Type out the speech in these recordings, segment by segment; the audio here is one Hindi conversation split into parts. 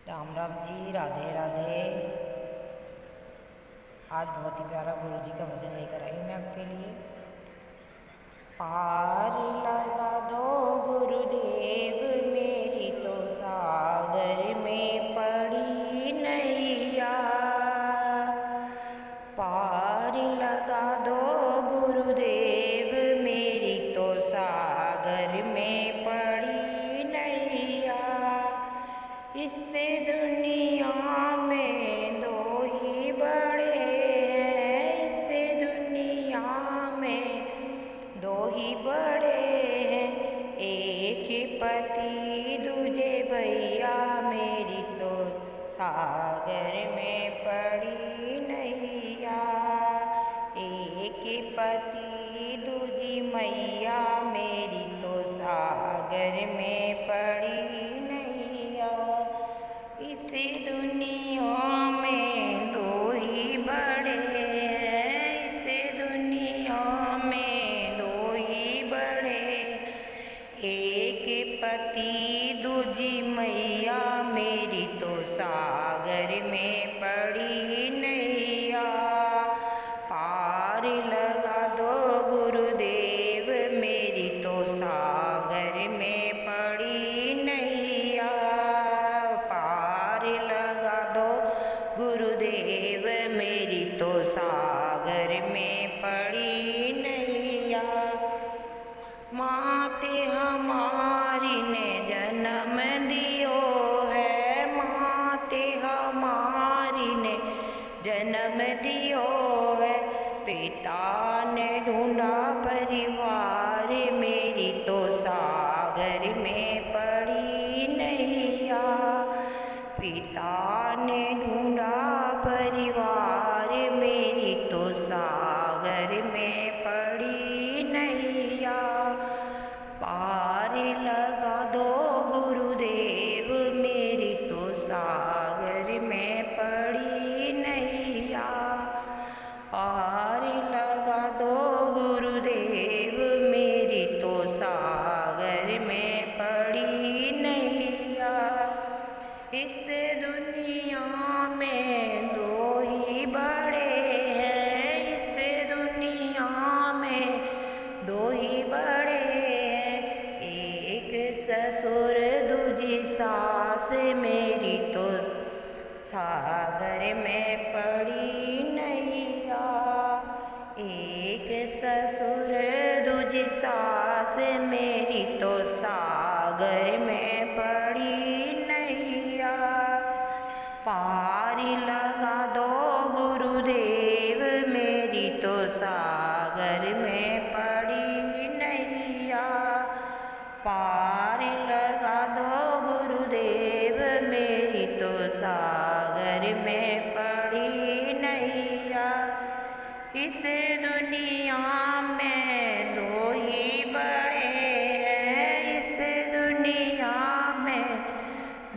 राम राम जी, राधे राधे। आज बहुत ही प्यारा गुरु जी का भजन लेकर आई मैं आपके लिए। पार लगा दो गुरुदेव मेरी तो सागर में पड़ी नैया। पार लगा दो गुरुदेव मेरी तो सागर में पड़ी नैया। इससे दुनिया में दो ही बड़े हैं, इससे दुनिया में दो ही बड़े हैं। एक पति दूजे भैया मेरी तो सागर में पड़ी नैया। एक पति दूजी मैया मेरी तो सागर में पड़ी नैया। इसी दुनिया में दो ही बड़े हैं, इसी दुनिया में दो ही बड़े। एक पति दूजी मैया मेरी तो सागर में पड़ी नैया। पार लगा दो गुरुदेव मेरी तो सागर में पड़ी नैया। पार लगा दो गुरुदेव मेरी तो सागर में पड़ी नैया। माते हमारी ने जन्म दियो है, माते हमारी ने जन्म दियो है। पिता ने ढूंढा परिवार मेरी तो सागर में पड़ी नैया। पिता ने ढूंढा परिवार मेरी तो सागर में पड़ी नैया। पार लगा दो गुरुदेव मेरी तो सागर में पड़ी नैया। पार लगा दो गुरुदेव मेरी तो सागर में पड़ी नैया। इस दुनिया में दो ही बड़े हैं, इस दुनिया में दो ही बड़े हैं। एक ससुर दूजी सास मेरी तो सागर में पड़ी नैया। एक ससुर दूजी सास मेरी तो सागर में पड़ी नैया। पार लगा दो गुरुदेव मेरी तो सागर में पड़ी नैया। पार लगा दो गुरुदेव मेरी तो सागर में पड़ी नैया। इस दुनिया में दो ही बड़े हैं, इस दुनिया में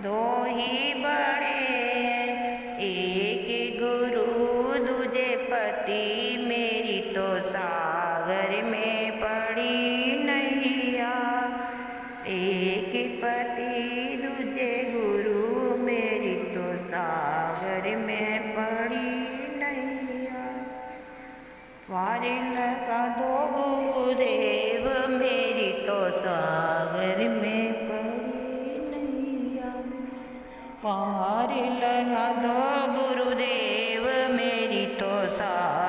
दो ही बड़े हैं। एक गुरु दूजे पति मेरी तो सागर में पड़ी नैया। एक पति दूजे गुरु मेरी तो सागर में पड़ी नैया। पार लगा दो गुरुदेव मेरी तो सागर में पड़ी नैया। पार लगा दो गुरुदेव मेरी तो सागर